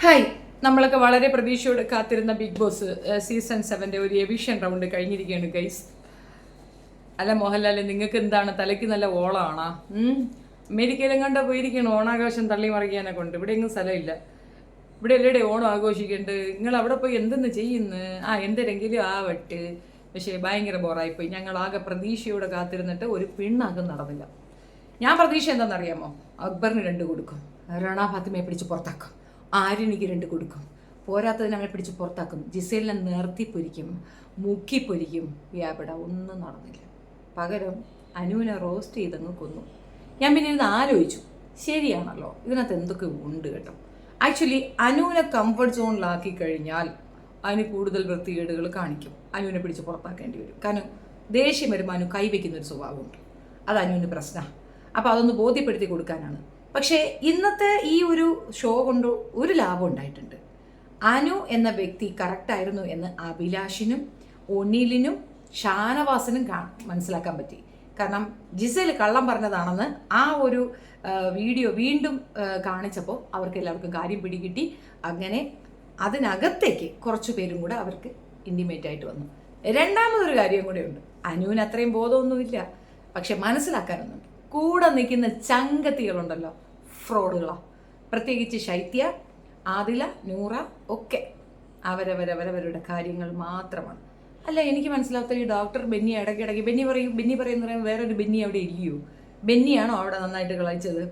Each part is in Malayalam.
ഹായ്, നമ്മളൊക്കെ വളരെ പ്രതീക്ഷയോടെ കാത്തിരുന്ന ബിഗ് ബോസ് സീസൺ 7 ഒരു എവിഷൻ റൗണ്ട് കഴിഞ്ഞിരിക്കുകയാണ് ഗൈസ്. അല്ല മോഹൻലാൽ, നിങ്ങൾക്ക് എന്താണ് തലയ്ക്ക് നല്ല ഓളാണോ? അമേരിക്കയിലും കണ്ട പോയിരിക്കണം ഓണാഘോഷം തള്ളി മറിക്കാനെ കൊണ്ട്. ഇവിടെ എങ്ങും സ്ഥലമില്ല. ഇവിടെ എല്ലടെ ഓണം ആഘോഷിക്കേണ്ടത്. നിങ്ങൾ അവിടെ പോയി എന്തെന്ന് ചെയ്യുന്നു? എന്തെങ്കിലും ആവട്ടെ. പക്ഷേ ഭയങ്കര ബോറായിപ്പോയി. ഞങ്ങളാകെ പ്രതീക്ഷയോടെ കാത്തിരുന്നിട്ട് ഒരു പിണ്ണാകം നടന്നില്ല. ഞാൻ പ്രതീക്ഷ എന്താണെന്നറിയാമോ? അക്ബറിന് 2 കൊടുക്കും, രണ ഫാത്തിമയെ പിടിച്ച് പുറത്താക്കും, ആര്യനിക്ക് 2 കൊടുക്കും, പോരാത്തതിന് അവനെ പിടിച്ച് പുറത്താക്കും, ജിസേലിനെ നിർത്തിപ്പൊരിക്കും, മുക്കിപ്പൊരിക്കും. വ്യാപട ഒന്നും നടന്നില്ല. പകരം അനുവിനെ റോസ്റ്റ് ചെയ്തങ്ങ് കൊന്നു. ഞാൻ പിന്നെ ഇത് ആലോചിച്ചു, ശരിയാണല്ലോ, ഇതിനകത്ത് എന്തൊക്കെ ഉണ്ട് കേട്ടോ. ആക്ച്വലി അനുവിനെ കംഫർട്ട് സോണിലാക്കി കഴിഞ്ഞാൽ അതിന് കൂടുതൽ വൃത്തികേടുകൾ കാണിക്കും. അനുവിനെ പിടിച്ച് പുറത്താക്കേണ്ടി വരും. കാരണം ദേഷ്യം വരുമ്പോൾ അനു കൈവയ്ക്കുന്ന ഒരു സ്വഭാവമുണ്ട്. അത് അനുവിന് പ്രശ്നമാണ്. അപ്പോൾ അതൊന്ന് ബോധ്യപ്പെടുത്തി കൊടുക്കാനാണ്. പക്ഷേ ഇന്നത്തെ ഈ ഒരു ഷോ കൊണ്ട് ഒരു ലാഭം ഉണ്ടായിട്ടുണ്ട്. അനു എന്ന വ്യക്തി കറക്റ്റായിരുന്നു എന്ന് അഭിലാഷിനും ഒനീലിനും ഷാനവാസിനും മനസ്സിലാക്കാൻ പറ്റി. കാരണം ജിസേൽ കള്ളം പറഞ്ഞതാണെന്ന് ആ ഒരു വീഡിയോ വീണ്ടും കാണിച്ചപ്പോൾ അവർക്ക് എല്ലാവർക്കും കാര്യം പിടികിട്ടി. അങ്ങനെ അതിനകത്തേക്ക് കുറച്ച് പേരും കൂടെ അവർക്ക് ഇൻറ്റിമേറ്റ് ആയിട്ട് വന്നു. രണ്ടാമതൊരു കാര്യം കൂടെ ഉണ്ട്. അനുവിന് അത്രയും ബോധമൊന്നുമില്ല, പക്ഷെ മനസ്സിലാക്കാനൊന്നുണ്ട്. കൂടെ നിൽക്കുന്ന ചങ്കത്തികളുണ്ടല്ലോ, ഫ്രോഡുകളാണ്. പ്രത്യേകിച്ച് ശൈത്യ, ആദില, നൂറ ഒക്കെ അവരവരുടെ കാര്യങ്ങൾ മാത്രമാണ്. അല്ല, എനിക്ക് മനസ്സിലാത്ത ഈ ഡോക്ടർ ബെന്നി ഇടയ്ക്കിടയ്ക്ക് ബെന്നി പറയുന്ന വേറൊരു ബെന്നി അവിടെ ഇല്ലയോ? ബെന്നിയാണോ അവിടെ നന്നായിട്ട് കളിച്ചത്?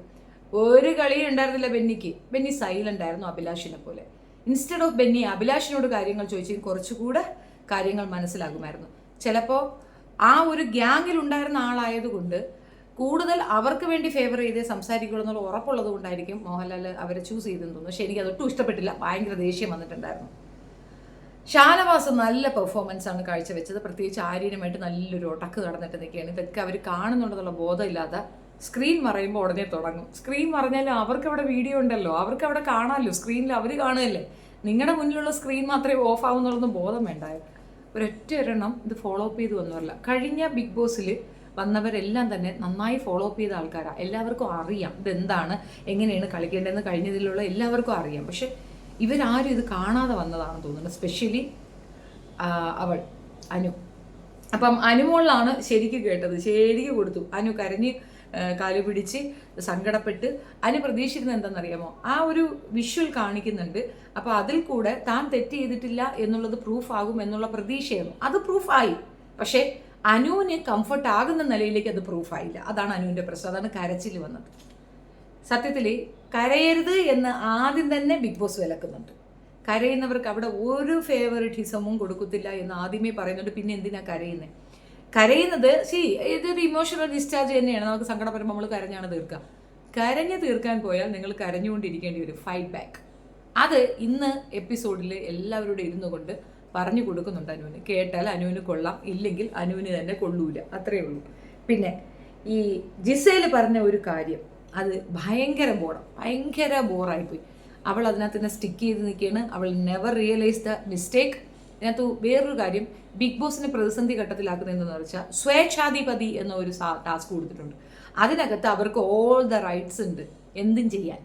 ഒരു കളിയും ഉണ്ടായിരുന്നില്ല ബെന്നിക്ക്. ബെന്നി സൈലൻ്റ് ആയിരുന്നു, അഭിലാഷിനെ പോലെ. ഇൻസ്റ്റെഡ് ഓഫ് ബെന്നി അഭിലാഷിനോട് കാര്യങ്ങൾ ചോദിച്ചാൽ കുറച്ചുകൂടെ കാര്യങ്ങൾ മനസ്സിലാകുമായിരുന്നു. ചിലപ്പോൾ ആ ഒരു ഗ്യാങ്ങിൽ ഉണ്ടായിരുന്ന ആളായതുകൊണ്ട് കൂടുതൽ അവർക്ക് വേണ്ടി ഫേവർ ചെയ്തേ സംസാരിക്കുള്ളൂ എന്നുള്ള ഉറപ്പുള്ളത് കൊണ്ടായിരിക്കും മോഹൻലാൽ അവരെ ചൂസ് ചെയ്തെന്ന് തോന്നുന്നു. പക്ഷേ എനിക്ക് അതൊട്ടും ഇഷ്ടപ്പെട്ടില്ല. ഭയങ്കര ദേഷ്യം വന്നിട്ടുണ്ടായിരുന്നു. ഷാനവാസ് നല്ല പെർഫോമൻസ് ആണ് കാഴ്ചവെച്ചത്. പ്രത്യേകിച്ച് ആര്യനുമായിട്ട് നല്ലൊരു ഒടക്ക് കടന്നിട്ട് നിൽക്കുകയാണ്. ഇതൊക്കെ അവർ കാണുന്നുണ്ടെന്നുള്ള ബോധമില്ലാതെ സ്ക്രീൻ മറയുമ്പോൾ ഉടനെ തുടങ്ങും. സ്ക്രീൻ മറഞ്ഞാലും അവർക്ക് അവിടെ വീഡിയോ ഉണ്ടല്ലോ, അവർക്ക് അവിടെ കാണാമല്ലോ, സ്ക്രീനിൽ അവർ കാണുകയല്ലേ. നിങ്ങളുടെ മുന്നിലുള്ള സ്ക്രീൻ മാത്രമേ ഓഫ് ആവുന്നുള്ളതും ബോധം വേണ്ടായോ? ഒരൊറ്റ ഒരെണ്ണം ഇത് ഫോളോ അപ്പ് ചെയ്ത് വന്നതല്ല. കഴിഞ്ഞ ബിഗ് ബോസിൽ വന്നവരെല്ലാം തന്നെ നന്നായി ഫോളോ അപ്പ് ചെയ്ത ആൾക്കാരാണ്. എല്ലാവർക്കും അറിയാം ഇതെന്താണ്, എങ്ങനെയാണ് കളിക്കേണ്ടതെന്ന് കഴിഞ്ഞതിലുള്ള എല്ലാവർക്കും അറിയാം. പക്ഷെ ഇവരാരും ഇത് കാണാതെ വന്നതാണെന്ന് തോന്നുന്നു. സ്പെഷ്യലി അവൾ അനു. അപ്പം അനുമോളിലാണ് ശരിക്കും കേട്ടത്, ശരിക്കും കൊടുത്തു. അനു കരഞ്ഞ് കാല് പിടിച്ച് സങ്കടപ്പെട്ട്. അനു പ്രതീക്ഷിക്കുന്നത് എന്താണെന്നറിയാമോ? ആ ഒരു വിഷ്വൽ കാണിക്കുന്നുണ്ട്. അപ്പോൾ അതിൽ കൂടെ താൻ തെറ്റ് ചെയ്തിട്ടില്ല എന്നുള്ളത് പ്രൂഫ് ആകും എന്നുള്ള പ്രതീക്ഷയായിരുന്നു. അത് പ്രൂഫായി. പക്ഷേ അനുവിന് കംഫർട്ട് ആകുന്ന നിലയിലേക്ക് അത് പ്രൂഫായില്ല. അതാണ് അനുവിൻ്റെ പ്രശ്നം. അതാണ് കരച്ചിൽ വന്നത്. സത്യത്തിൽ കരയരുത് എന്ന് ആദ്യം തന്നെ ബിഗ് ബോസ് വിലക്കുന്നുണ്ട്. കരയുന്നവർക്ക് അവിടെ ഒരു ഫേവറിറ്റിസമും കൊടുക്കത്തില്ല എന്ന് ആദ്യമേ പറയുന്നുണ്ട്. പിന്നെ എന്തിനാ കരയുന്നത്? കരയുന്നത് ഇതൊരു ഇമോഷണൽ ഡിസ്ചാർജ് തന്നെയാണ്. നമുക്ക് സങ്കടം നമ്മൾ കരഞ്ഞാണ് തീർക്കുക. കരഞ്ഞ് തീർക്കാൻ പോയാൽ നിങ്ങൾ കരഞ്ഞുകൊണ്ടിരിക്കേണ്ടി വരും. Fight back. അത് ഇന്ന് എപ്പിസോഡിൽ എല്ലാവരോടും ഇരുന്നു കൊണ്ട് പറഞ്ഞു കൊടുക്കുന്നുണ്ട് അനുവിന്. കേട്ടാൽ അനുവിന് കൊള്ളാം, ഇല്ലെങ്കിൽ അനുവിന് തന്നെ കൊള്ളൂല. അത്രയേ ഉള്ളൂ. പിന്നെ ഈ ജിസേൽ പറഞ്ഞ ഒരു കാര്യം, അത് ഭയങ്കര ബോറായിപ്പോയി. അവൾ അതിനകത്ത് തന്നെ സ്റ്റിക്ക് ചെയ്ത് നിൽക്കുകയാണ്. അവൾ നെവർ റിയലൈസ് ദ മിസ്റ്റേക്ക്. ഇതിനകത്ത് വേറൊരു കാര്യം, ബിഗ് ബോസിനെ പ്രതിസന്ധി ഘട്ടത്തിലാക്കുന്നതെന്ന് വെച്ചാൽ സ്വേച്ഛാധിപതി എന്ന ഒരു ടാസ്ക് കൊടുത്തിട്ടുണ്ട്. അതിനകത്ത് അവർക്ക് ഓൾ ദ റൈറ്റ്സ് ഉണ്ട് എന്തും ചെയ്യാൻ.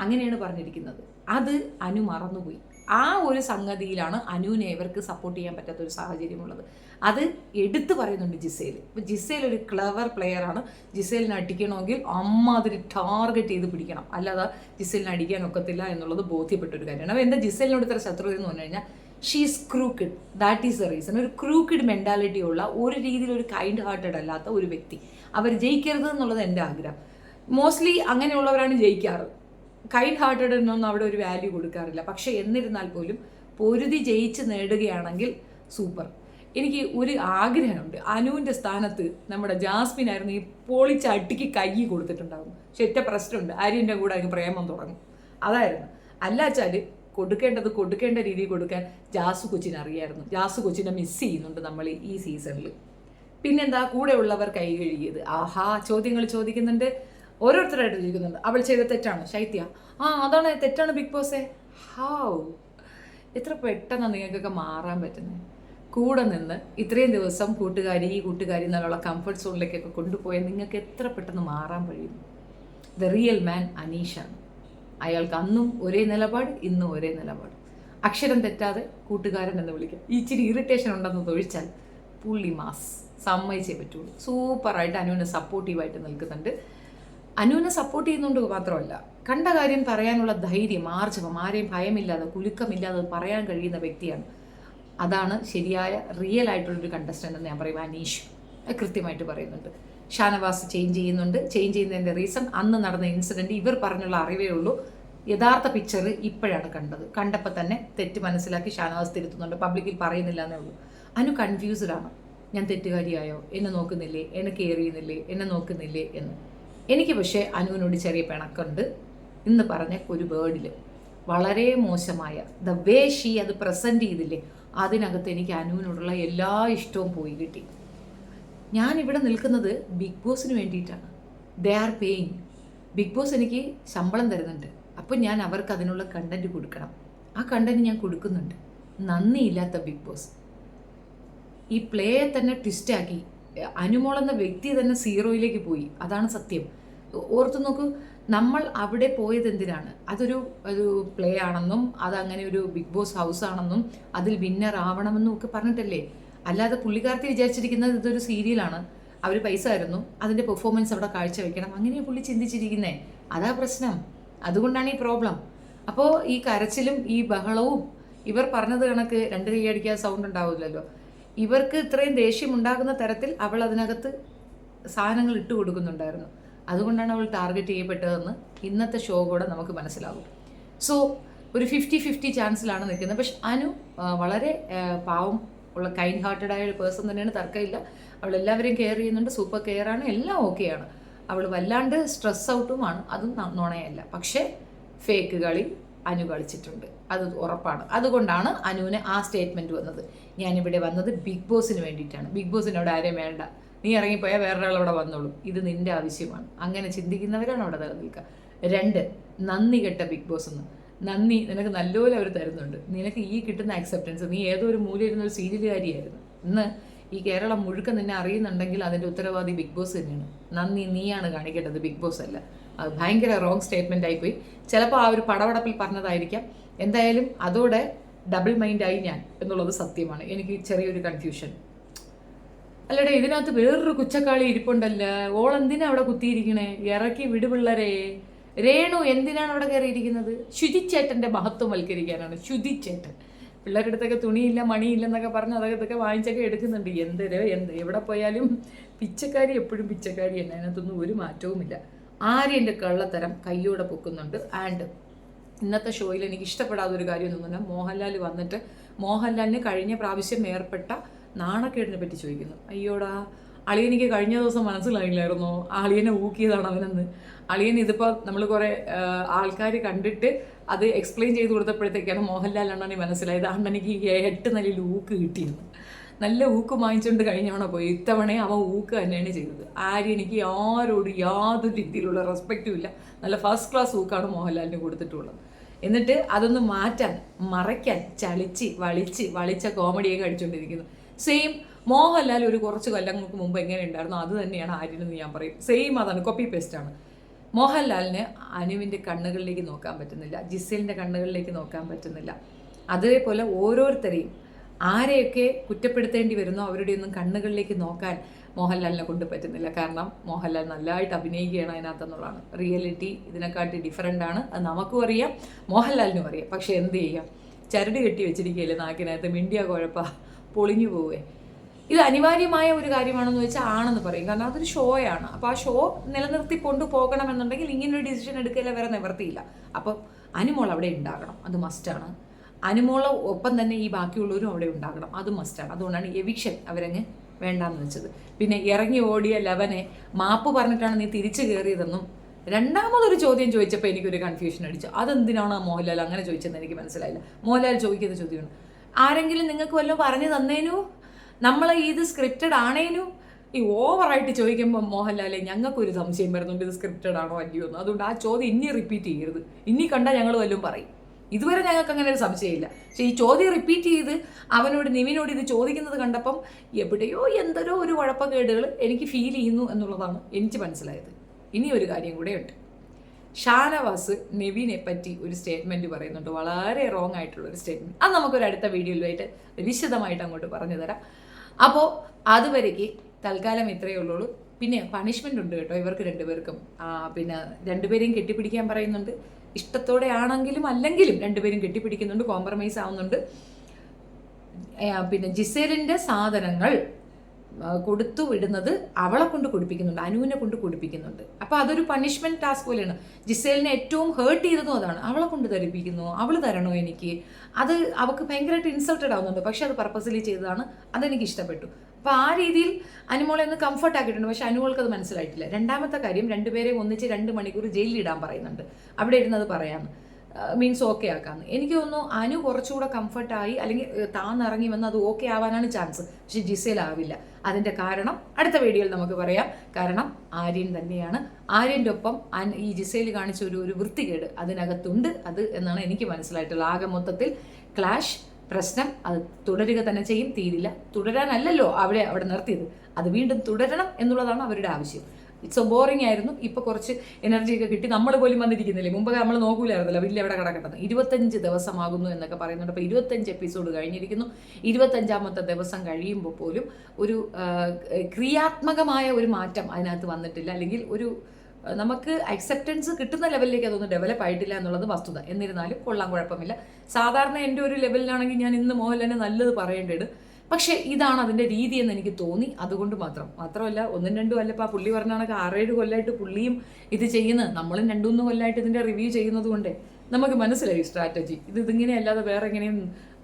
അങ്ങനെയാണ് പറഞ്ഞിരിക്കുന്നത്. അത് അനു മറന്നുപോയി. ആ ഒരു സംഗതിയിലാണ് അനുവിനെ ഇവർക്ക് സപ്പോർട്ട് ചെയ്യാൻ പറ്റാത്ത ഒരു സാഹചര്യമുള്ളത്. അത് എടുത്തു പറയുന്നുണ്ട് ജിസേൽ. ഇപ്പം ജിസേൽ ഒരു ക്ലവർ പ്ലെയറാണ്. ജിസേലിനെ അടിക്കണമെങ്കിൽ അമ്മാതിരി ടാർഗറ്റ് ചെയ്ത് പിടിക്കണം, അല്ലാതെ ജിസേലിനെ അടിക്കാൻ ഒക്കത്തില്ല എന്നുള്ളത് ബോധ്യപ്പെട്ടൊരു കാര്യമാണ്. അപ്പോൾ എന്താ ജിസേലിനോട് ഇത്ര ശത്രുത എന്ന് പറഞ്ഞു കഴിഞ്ഞാൽ, she's crooked. That is the reason. ഒരു ക്രൂക്കിഡ് മെൻറ്റാലിറ്റി ഉള്ള, ഒരു രീതിയിൽ ഒരു കൈൻഡ് ഹാർട്ടഡ് അല്ലാത്ത ഒരു വ്യക്തി. അവർ ജയിക്കരുത് എന്നുള്ളത് എൻ്റെ ആഗ്രഹം. മോസ്റ്റ്ലി അങ്ങനെയുള്ളവരാണ് ജയിക്കാറ്. കൈൻഡ് ഹാർട്ടഡ് എന്നൊന്നും അവിടെ ഒരു വാല്യൂ കൊടുക്കാറില്ല. പക്ഷെ എന്നിരുന്നാൽ പോലും പൊരുതി ജയിച്ച് നേടുകയാണെങ്കിൽ സൂപ്പർ. എനിക്ക് ഒരു ആഗ്രഹമുണ്ട്, അനുവിൻ്റെ സ്ഥാനത്ത് നമ്മുടെ ജാസ്മിനായിരുന്നു ഈ പൊളിച്ച അട്ടിക്ക് കൈ കൊടുത്തിട്ടുണ്ടാകും. പക്ഷെ ഒറ്റ പ്രശ്നമുണ്ട്, ആര്യൻ്റെ കൂടെ അതിന് പ്രേമം തുടങ്ങും. അതായിരുന്നു. അല്ലാച്ചാൽ കൊടുക്കേണ്ട രീതിയിൽ കൊടുക്കാൻ ജാസു കൊച്ചിനെ അറിയായിരുന്നു. ജാസു കൊച്ചിനെ മിസ് ചെയ്യുന്നുണ്ട് നമ്മൾ ഈ സീസണിൽ. പിന്നെന്താ, കൂടെ ഉള്ളവർ കൈ കഴുകിയത്. ചോദ്യങ്ങൾ ചോദിക്കുന്നുണ്ട്, ഓരോരുത്തരായിട്ട് ചോദിക്കുന്നുണ്ട്. അവൾ ചെയ്ത തെറ്റാണ് ശൈത്യ. അതാണ് തെറ്റാണ് ബിഗ് ബോസേ. എത്ര പെട്ടെന്നാണ് നിങ്ങൾക്കൊക്കെ മാറാൻ പറ്റുന്നത്? കൂടെ നിന്ന് ഇത്രയും ദിവസം കൂട്ടുകാരി എന്നുള്ള കംഫർട്ട് സോണിലേക്കൊക്കെ കൊണ്ടുപോയാൽ നിങ്ങൾക്ക് എത്ര പെട്ടെന്ന് മാറാൻ കഴിയും? ദ റിയൽ മാൻ അനീഷാണ്. അയാൾക്ക് അന്നും ഒരേ നിലപാട്, ഇന്നും ഒരേ നിലപാട്. അക്ഷരം തെറ്റാതെ കൂട്ടുകാരൻ എന്ന് വിളിക്കാം. ഇച്ചിരി ഇറിറ്റേഷൻ ഉണ്ടെന്ന് തൊഴിച്ചാൽ പുള്ളി മാസ്, സമ്മതിച്ചേ പറ്റുള്ളൂ. സൂപ്പറായിട്ട് അനുവിനെ സപ്പോർട്ടീവായിട്ട് നിൽക്കുന്നുണ്ട്. അനുവിനെ സപ്പോർട്ട് ചെയ്യുന്നുണ്ട് മാത്രമല്ല, കണ്ട കാര്യം പറയാനുള്ള ധൈര്യം, ആർജവം, ആരെയും ഭയമില്ലാതെ കുലുക്കമില്ലാതെ പറയാൻ കഴിയുന്ന വ്യക്തിയാണ്. അതാണ് ശരിയായ റിയൽ ആയിട്ടുള്ളൊരു കണ്ടസ്റ്റൻ്റ് എന്ന് ഞാൻ പറയും. അനീഷ് കൃത്യമായിട്ട് പറയുന്നുണ്ട്. ഷാനവാസ് ചേഞ്ച് ചെയ്യുന്നുണ്ട്. ചേഞ്ച് ചെയ്യുന്നതിൻ്റെ റീസൺ അന്ന് നടന്ന ഇൻസിഡൻറ്റ് ഇവർ പറഞ്ഞുള്ള അറിവേ ഉള്ളൂ. യഥാർത്ഥ പിക്ചർ ഇപ്പോഴാണ് കണ്ടത്. കണ്ടപ്പോൾ തന്നെ തെറ്റ് മനസ്സിലാക്കി ഷാനവാസ് തിരുത്തുന്നുണ്ട്. പബ്ലിക്കിൽ പറയുന്നില്ല എന്നേ ഉള്ളൂ. അനു കൺഫ്യൂസ്ഡ് ആണ്. ഞാൻ തെറ്റുകാരിയായോ, എന്നെ നോക്കുന്നില്ലേ, എന്നെ കെയർ ചെയ്യുന്നില്ലേ, എന്നെ നോക്കുന്നില്ലേ എന്ന്. എനിക്ക് പക്ഷേ അനുവിനോട് ചെറിയ പിണക്കുണ്ട്. ഇന്ന് പറഞ്ഞ ഒരു വേർഡിൽ വളരെ മോശമായ ദ വേ ഷീ അത് പ്രസൻറ്റ് ചെയ്തില്ലേ, അതിനകത്ത് എനിക്ക് അനുവിനോടുള്ള എല്ലാ ഇഷ്ടവും പോയി കിട്ടി. ഞാനിവിടെ നിൽക്കുന്നത് ബിഗ് ബോസിന് വേണ്ടിയിട്ടാണ്. They are paying. Big boss എനിക്ക് ശമ്പളം തരുന്നുണ്ട്. അപ്പം ഞാൻ അവർക്ക് അതിനുള്ള കണ്ടൻറ്റ് കൊടുക്കണം. ആ കണ്ടൻറ്റ് ഞാൻ കൊടുക്കുന്നുണ്ട്. നന്ദിയില്ലാത്ത ബിഗ് ബോസ് ഈ പ്ലേയെ തന്നെ ട്വിസ്റ്റാക്കി. അനുമോളെന്ന വ്യക്തി തന്നെ സീറോയിലേക്ക് പോയി. അതാണ് സത്യം. ഓർത്ത് നോക്കൂ, നമ്മൾ അവിടെ പോയത് എന്തിനാണ്? അതൊരു പ്ലേ ആണെന്നും അതങ്ങനെ ഒരു ബിഗ് ബോസ് ഹൗസ് ആണെന്നും അതിൽ വിന്നർ ആവണമെന്നും ഒക്കെ പറഞ്ഞിട്ടല്ലേ. അല്ലാതെ പുള്ളിക്കാരത്തി വിചാരിച്ചിരിക്കുന്നത് ഇതൊരു സീരിയലാണ്, അവർ പൈസ തരുന്നു, അതിൻ്റെ പെർഫോമൻസ് അവിടെ കാഴ്ചവെക്കണം, അങ്ങനെയാണ് പുള്ളി ചിന്തിച്ചിരിക്കുന്നത്. അതാ പ്രശ്നം. അതുകൊണ്ടാണ് ഈ പ്രോബ്ലം. അപ്പോൾ ഈ കരച്ചിലും ഈ ബഹളവും, ഇവർ പറഞ്ഞത് കണക്ക് 2 കൈയടിക്കാൻ സൗണ്ട് ഉണ്ടാവില്ലല്ലോ. ഇവർക്ക് ഇത്രയും ദേഷ്യം ഉണ്ടാകുന്ന തരത്തിൽ അവൾ അതിനകത്ത് സാധനങ്ങൾ ഇട്ട് കൊടുക്കുന്നുണ്ടായിരുന്നു. അതുകൊണ്ടാണ് അവൾ ടാർഗറ്റ് ചെയ്യപ്പെട്ടതെന്ന് ഇന്നത്തെ ഷോ കൂടെ നമുക്ക് മനസ്സിലാകും. സോ ഒരു 50-50 ചാൻസിലാണ് നിൽക്കുന്നത്. പക്ഷെ അനു വളരെ പാവം ഉള്ള കൈൻഡ് ഹാർട്ടഡ് ആയ ഒരു പേഴ്സൺ തന്നെയാണ്, തർക്കമില്ല. അവൾ എല്ലാവരെയും കെയർ ചെയ്യുന്നുണ്ട്, സൂപ്പർ കെയറാണ്, എല്ലാം ഓക്കെയാണ്. അവൾ വല്ലാണ്ട് സ്ട്രെസ് ഔട്ടുമാണ്, അതും നുണയല്ല. പക്ഷേ ഫേക്ക് കളി അനു കളിച്ചിട്ടുണ്ട്, അത് ഉറപ്പാണ്. അതുകൊണ്ടാണ് അനുവിന് ആ സ്റ്റേറ്റ്മെൻറ്റ് വന്നത്. ഞാനിവിടെ വന്നത് ബിഗ് ബോസിന് വേണ്ടിയിട്ടാണ്. ബിഗ് ബോസിനോട് ആരെയും വേണ്ട, നീ ഇറങ്ങിപ്പോയാൽ വേറൊരാൾ അവിടെ വന്നോളും, ഇത് നിൻ്റെ ആവശ്യമാണ്. അങ്ങനെ ചിന്തിക്കുന്നവരാണ് അവിടെ നിലനിൽക്കുക. 2, നന്ദി കെട്ട ബിഗ് ബോസ് എന്ന്. നന്ദി നിനക്ക് നല്ലപോലെ അവർ തരുന്നുണ്ട്. നിനക്ക് ഈ കിട്ടുന്ന അക്സെപ്റ്റൻസ്, നീ ഏതോ ഒരു മൂലയിരുന്ന ഒരു സീരിയലുകാരിയായിരുന്നു. ഇന്ന് ഈ കേരളം മുഴുക്ക നിന്നെ അറിയുന്നുണ്ടെങ്കിൽ അതിൻ്റെ ഉത്തരവാദി ബിഗ് ബോസ് തന്നെയാണ്. നന്ദി നീയാണ് കാണിക്കേണ്ടത്, ബിഗ് ബോസ് അല്ല. അത് ഭയങ്കര റോങ് സ്റ്റേറ്റ്മെൻ്റ് ആയിപ്പോയി. ചിലപ്പോൾ ആ ഒരു പടവടപ്പിൽ പറഞ്ഞതായിരിക്കാം. എന്തായാലും അതോടെ ഡബിൾ മൈൻഡായി ഞാൻ എന്നുള്ളത് സത്യമാണ്. എനിക്ക് ചെറിയൊരു കൺഫ്യൂഷൻ. അല്ലടേ, ഇതിനകത്ത് വേറൊരു കുച്ചക്കാളി ഇരിപ്പുണ്ടല്ല, ഓളെന്തിനാ അവിടെ കുത്തിയിരിക്കണേ? ഇറക്കി വിടുപിള്ളരെ. രേണു എന്തിനാണ് അവിടെ കയറിയിരിക്കുന്നത്? ശുചിച്ചേട്ടൻ്റെ മഹത്വം വൽക്കരിക്കാനാണ്. ശുചിച്ചേട്ടൻ പിള്ളേരുടെ അടുത്തൊക്കെ തുണിയില്ല മണിയില്ലെന്നൊക്കെ പറഞ്ഞ് അതൊക്കെ വാങ്ങിച്ചൊക്കെ എടുക്കുന്നുണ്ട്. എവിടെ പോയാലും പിച്ചക്കാരി എപ്പോഴും പിച്ചക്കാരി തന്നെ, അതിനകത്തൊന്നും ഒരു മാറ്റവുമില്ല. ആര്യൻ്റെ കള്ളത്തരം കയ്യോടെ പൊക്കുന്നുണ്ട്. ആൻഡ് ഇന്നത്തെ ഷോയിൽ എനിക്ക് ഇഷ്ടപ്പെടാത്തൊരു കാര്യം എന്ന് പറഞ്ഞാൽ, മോഹൻലാൽ വന്നിട്ട് മോഹൻലാലിന് കഴിഞ്ഞ പ്രാവശ്യം ഏർപ്പെട്ട നാണക്കേടിനെ പറ്റി ചോദിക്കുന്നു. അയ്യോടാ, അളിയനെനിക്ക് കഴിഞ്ഞ ദിവസം മനസ്സിലായില്ലായിരുന്നോ അളിയനെ ഊക്കിയതാണ് അവനെന്ന്. അളിയൻ ഇതിപ്പോൾ നമ്മൾ കുറേ ആൾക്കാർ കണ്ടിട്ട് അത് എക്സ്പ്ലെയിൻ ചെയ്ത് കൊടുത്തപ്പോഴത്തേക്കാണ് മോഹൻലാൽ അണ്ണനെ മനസ്സിലായത് അണ്ണനിക്ക് 8 നിലയിൽ ഊക്ക് കിട്ടിയെന്ന്. നല്ല ഊക്ക് വാങ്ങിച്ചുകൊണ്ട് കഴിഞ്ഞവണ പോയി. ഇത്തവണ അവൻ ഊക്ക് തന്നെയാണ് ചെയ്തത്. ആര്യനിക്ക് ആരോട് യാതൊരു രീതിയിലുള്ള റെസ്പെക്റ്റും ഇല്ല. നല്ല ഫസ്റ്റ് ക്ലാസ് ഊക്കാണ് മോഹൻലാലിന് കൊടുത്തിട്ടുള്ളത്. എന്നിട്ട് അതൊന്ന് മാറ്റാൻ, മറയ്ക്കാൻ വളിച്ച കോമഡിയൊക്കെ അടിച്ചുകൊണ്ടിരിക്കുന്നു. സെയിം മോഹൻലാൽ ഒരു കുറച്ച് കൊല്ലങ്ങൾക്ക് മുമ്പ് എങ്ങനെ ഉണ്ടായിരുന്നു അത് തന്നെയാണ് ആര്യനെന്ന് ഞാൻ പറയും. സെയിം അതാണ്, കോപ്പി പേസ്റ്റാണ്. മോഹൻലാലിന് അനുവിൻ്റെ കണ്ണുകളിലേക്ക് നോക്കാൻ പറ്റുന്നില്ല, ജിസേലിൻ്റെ കണ്ണുകളിലേക്ക് നോക്കാൻ പറ്റുന്നില്ല. അതേപോലെ ഓരോരുത്തരെയും ആരെയൊക്കെ കുറ്റപ്പെടുത്തേണ്ടി വരുന്നോ അവരുടെയൊന്നും കണ്ണുകളിലേക്ക് നോക്കാൻ മോഹൻലാലിനെ കൊണ്ട് പറ്റുന്നില്ല. കാരണം മോഹൻലാൽ നല്ലതായിട്ട് അഭിനയിക്കുകയാണ് അതിനകത്തെന്നുള്ളതാണ് റിയാലിറ്റി. ഇതിനെക്കാട്ടി ഡിഫറൻ്റ് ആണ്, അത് നമുക്കും അറിയാം, മോഹൻലാലിനും അറിയാം. പക്ഷേ എന്ത് ചെയ്യാം, ചരട് കെട്ടി വെച്ചിരിക്കുകയല്ലേ നാക്കിനകത്ത്, മിണ്ടിയ കുഴപ്പ പൊളിഞ്ഞു പോവേ. ഇത് അനിവാര്യമായ ഒരു കാര്യമാണെന്ന് വെച്ചാൽ ആണെന്ന് പറയും. കാരണം അതൊരു ഷോയാണ്. അപ്പോൾ ആ ഷോ നിലനിർത്തി കൊണ്ടുപോകണമെന്നുണ്ടെങ്കിൽ ഇങ്ങനൊരു ഡിസിഷൻ എടുക്കില്ല, വേറെ നിവർത്തിയില്ല. അപ്പോൾ അനുമോൾ അവിടെ ഉണ്ടാകണം, അത് മസ്റ്റാണ്. അനുമോള ഒപ്പം തന്നെ ഈ ബാക്കിയുള്ളവരും അവിടെ ഉണ്ടാകണം, അത് മസ്റ്റാണ്. അതുകൊണ്ടാണ് എവിക്ഷൻ അവരങ്ങ് വേണ്ടാന്ന് വെച്ചത്. പിന്നെ ഇറങ്ങി ഓടിയ ലവനെ മാപ്പ് പറഞ്ഞിട്ടാണ് നീ തിരിച്ചു കയറിയതെന്നും രണ്ടാമതൊരു ചോദ്യം ചോദിച്ചപ്പോൾ എനിക്കൊരു കൺഫ്യൂഷൻ അടിച്ചു. അതെന്തിനാണ് മോഹൻലാൽ അങ്ങനെ ചോദിച്ചതെന്ന് എനിക്ക് മനസ്സിലായില്ല. മോഹൻലാൽ ചോദിക്കുന്ന ചോദ്യമാണ്, ആരെങ്കിലും നിങ്ങൾക്ക് വല്ലതും പറഞ്ഞു തന്നേനു, നമ്മൾ ഇത് സ്ക്രിപ്റ്റഡ് ആണേനു? ഈ ഓവറായിട്ട് ചോദിക്കുമ്പോൾ മോഹൻലാലെ ഞങ്ങൾക്കൊരു സംശയം വരുന്നുണ്ട്, ഇത് സ്ക്രിപ്റ്റഡ് ആണോ അല്ലയോ എന്ന്. അതുകൊണ്ട് ആ ചോദ്യം ഇനി റിപ്പീറ്റ് ചെയ്യരുത്. ഇനി കണ്ടാൽ ഞങ്ങൾ വല്ലതും പറയും. ഇതുവരെ ഞങ്ങൾക്ക് അങ്ങനെ ഒരു സംശയമില്ല. പക്ഷേ ഈ ചോദ്യം റിപ്പീറ്റ് ചെയ്ത് നിവിനോട് ഇത് ചോദിക്കുന്നത് കണ്ടപ്പം എവിടെയോ എന്തോരോ ഒരു കുഴപ്പക്കേടുകൾ എനിക്ക് ഫീൽ ചെയ്യുന്നു എന്നുള്ളതാണ് എനിക്ക് മനസ്സിലായത്. ഇനി ഒരു കാര്യം കൂടെ ഉണ്ട്. ഷാനവാസ് നെവിനെ പറ്റി ഒരു സ്റ്റേറ്റ്മെൻറ്റ് പറയുന്നുണ്ട്, വളരെ റോങ് ആയിട്ടുള്ള ഒരു സ്റ്റേറ്റ്മെൻറ്റ്. അത് നമുക്കൊരു അടുത്ത വീഡിയോയിലായിട്ട് വിശദമായിട്ട് അങ്ങോട്ട് പറഞ്ഞു തരാം. അപ്പോൾ അതുവരേക്ക് തൽക്കാലം ഇത്രയേ ഉള്ളൂ. പിന്നെ പണിഷ്മെൻ്റ് ഉണ്ട് കേട്ടോ ഇവർക്ക് രണ്ടുപേർക്കും. പിന്നെ രണ്ടുപേരെയും കെട്ടിപ്പിടിക്കാൻ പറയുന്നുണ്ട്. ഇഷ്ടത്തോടെ ആണെങ്കിലും അല്ലെങ്കിലും രണ്ടുപേരും കെട്ടിപ്പിടിക്കുന്നുണ്ട്, കോംപ്രമൈസ് ആവുന്നുണ്ട്. പിന്നെ ജിസേലിൻ്റെ സാധനങ്ങൾ കൊടുത്തു വിടുന്നത് അവളെ കൊണ്ട് കൊടുപ്പിക്കുന്നുണ്ട്, അനുവിനെ കൊണ്ട് കൊടുപ്പിക്കുന്നുണ്ട്. അപ്പോൾ അതൊരു പണിഷ്മെൻറ്റ് ടാസ്ക് പോലെയാണ്. ജിസേലിനെ ഏറ്റവും ഹേർട്ട് ചെയ്തതും അതാണ്. അവളെ കൊണ്ട് ധരിപ്പിക്കുന്നു, അവൾ തരണോ എനിക്ക്, അത് അവൾക്ക് ഭയങ്കരമായിട്ട് ഇൻസൾട്ടഡ് ആവുന്നുണ്ട്. പക്ഷെ അത് പർപ്പസ്ലി ചെയ്തതാണ്, അതെനിക്ക് ഇഷ്ടപ്പെട്ടു. അപ്പോൾ ആ രീതിയിൽ അനുമോളെ ഒന്ന് കംഫർട്ട് ആക്കിയിട്ടുണ്ട്. പക്ഷെ അനുമോൾക്ക് അത് മനസ്സിലായിട്ടില്ല. രണ്ടാമത്തെ കാര്യം, രണ്ടുപേരെയും ഒന്നിച്ച് 2 മണിക്കൂർ ജയിലിൽ ഇടാൻ പറയുന്നുണ്ട്. അവിടെ ഇരുന്നത് പറയാമെന്ന്, മീൻസ് ഓക്കെ ആക്കാമെന്ന്. എനിക്ക് തോന്നുന്നു അനു കുറച്ചുകൂടെ കംഫർട്ടായി അല്ലെങ്കിൽ താന്നിറങ്ങി വന്ന് അത് ഓക്കെ ആവാനാണ് ചാൻസ്. പക്ഷെ ജിസേൽ ആവില്ല. അതിൻ്റെ കാരണം അടുത്ത വീഡിയോയിൽ നമുക്ക് പറയാം. കാരണം ആര്യൻ തന്നെയാണ്. ആര്യൻ്റെ ഒപ്പം ഈ ജിസേൽ കാണിച്ച ഒരു വൃത്തികേട് അതിനകത്തുണ്ട്. അത് എന്നാണ് എനിക്ക് മനസ്സിലായിട്ടുള്ളത്. ആകെ മൊത്തത്തിൽ ക്ലാഷ്, പ്രശ്നം, അത് തുടരുക തന്നെ ചെയ്യും, തീരില്ല. തുടരാനല്ലല്ലോ അവിടെ നിർത്തിയത്, അത് വീണ്ടും തുടരണം എന്നുള്ളതാണ് അവരുടെ ആവശ്യം. ഇറ്റ്സ് സോ ബോറിംഗ് ആയിരുന്നു. ഇപ്പോൾ കുറച്ച് എനർജിയൊക്കെ കിട്ടി. നമ്മൾ പോലും വന്നിരിക്കുന്നില്ലേ, മുമ്പ് നമ്മൾ നോക്കൂലായിരുന്നല്ലോ വലിയ എവിടെ കിടക്കട്ടെന്ന്. 25 ദിവസമാകുന്നു എന്നൊക്കെ പറയുന്നുണ്ട്. അപ്പോൾ 25 എപ്പിസോഡ് കഴിഞ്ഞിരിക്കുന്നു. 25ാമത്തെ ദിവസം കഴിയുമ്പോൾ പോലും ഒരു ക്രിയാത്മകമായ ഒരു മാറ്റം അതിനകത്ത് വന്നിട്ടില്ല. അല്ലെങ്കിൽ ഒരു നമുക്ക് അക്സെപ്റ്റൻസ് കിട്ടുന്ന ലെവലിലേക്ക് അതൊന്നും ഡെവലപ്പ് ആയിട്ടില്ല എന്നുള്ളത് വസ്തുത. എന്നിരുന്നാലും കൊള്ളാൻ, കുഴപ്പമില്ല. സാധാരണ എൻ്റെ ഒരു ലെവലിലാണെങ്കിൽ ഞാൻ ഇന്ന് മോഹൻലാലിനെ നല്ലത് പറയേണ്ടത്, പക്ഷേ ഇതാണ് അതിൻ്റെ രീതി എന്ന് എനിക്ക് തോന്നി. അതുകൊണ്ട് മാത്രമല്ല 1-2 അല്ല, ഇപ്പോൾ ആ പുള്ളി പറഞ്ഞ കണക്ക് 6-7 കൊല്ലമായിട്ട് പുള്ളിയും ഇത് ചെയ്യുന്നത്, നമ്മളും 2-3 കൊല്ലമായിട്ട് ഇതിൻ്റെ റിവ്യൂ ചെയ്യുന്നത് കൊണ്ട് നമുക്ക് മനസ്സിലായി സ്ട്രാറ്റജി. ഇതിങ്ങനെ അല്ലാതെ വേറെ എങ്ങനെയും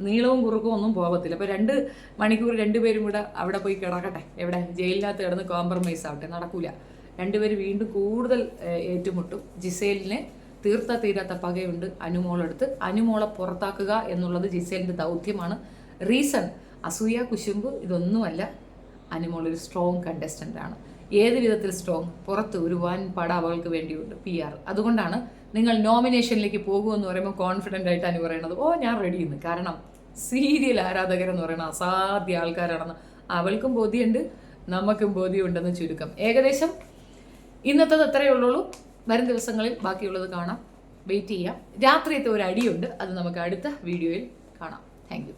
നീളവും കുറുക്കവും ഒന്നും പോകത്തില്ല. അപ്പോൾ 2 മണിക്കൂർ രണ്ടുപേരും കൂടെ അവിടെ പോയി കിടക്കട്ടെ, എവിടെ ജയിലിനകത്ത് കിടന്ന് കോംപ്രമൈസ് ആവട്ടെ, നടക്കൂല. രണ്ടുപേരും വീണ്ടും കൂടുതൽ ഏറ്റുമുട്ടും. ജിസേലിനെ തീരാത്ത പകയുണ്ട് അനുമോളെടുത്ത്. അനുമോളെ പുറത്താക്കുക എന്നുള്ളത് ജിസേലിൻ്റെ ദൗത്യമാണ്. റീസൺ അസൂയ, കുശുമ്പ് ഇതൊന്നുമല്ല. അനുമോളൊരു സ്ട്രോങ് കണ്ടസ്റ്റൻ്റ് ആണ്. ഏത് വിധത്തിൽ സ്ട്രോങ്? പുറത്ത് ഒരു വൻ പട അവൾക്ക് വേണ്ടിയുണ്ട്, PR. അതുകൊണ്ടാണ് നിങ്ങൾ നോമിനേഷനിലേക്ക് പോകുമെന്ന് പറയുമ്പോൾ കോൺഫിഡൻ്റ് ആയിട്ട് അനു പറയണത്, ഓ ഞാൻ റെഡിയെന്ന്. കാരണം സീരിയൽ ആരാധകരെന്ന് പറയുന്ന അസാധ്യ ആൾക്കാരാണെന്ന് അവൾക്കും ബോധ്യമുണ്ട്, നമുക്കും ബോധ്യമുണ്ടെന്ന് ചുരുക്കം. ഏകദേശം ഇന്നത്തത് അത്രയേ ഉള്ളൂ. വരും ദിവസങ്ങളിൽ ബാക്കിയുള്ളത് കാണാം, വെയിറ്റ് ചെയ്യാം. രാത്രിയത്തെ ഒരു അടിയുണ്ട്, അത് നമുക്ക് അടുത്ത വീഡിയോയിൽ കാണാം. Thank you.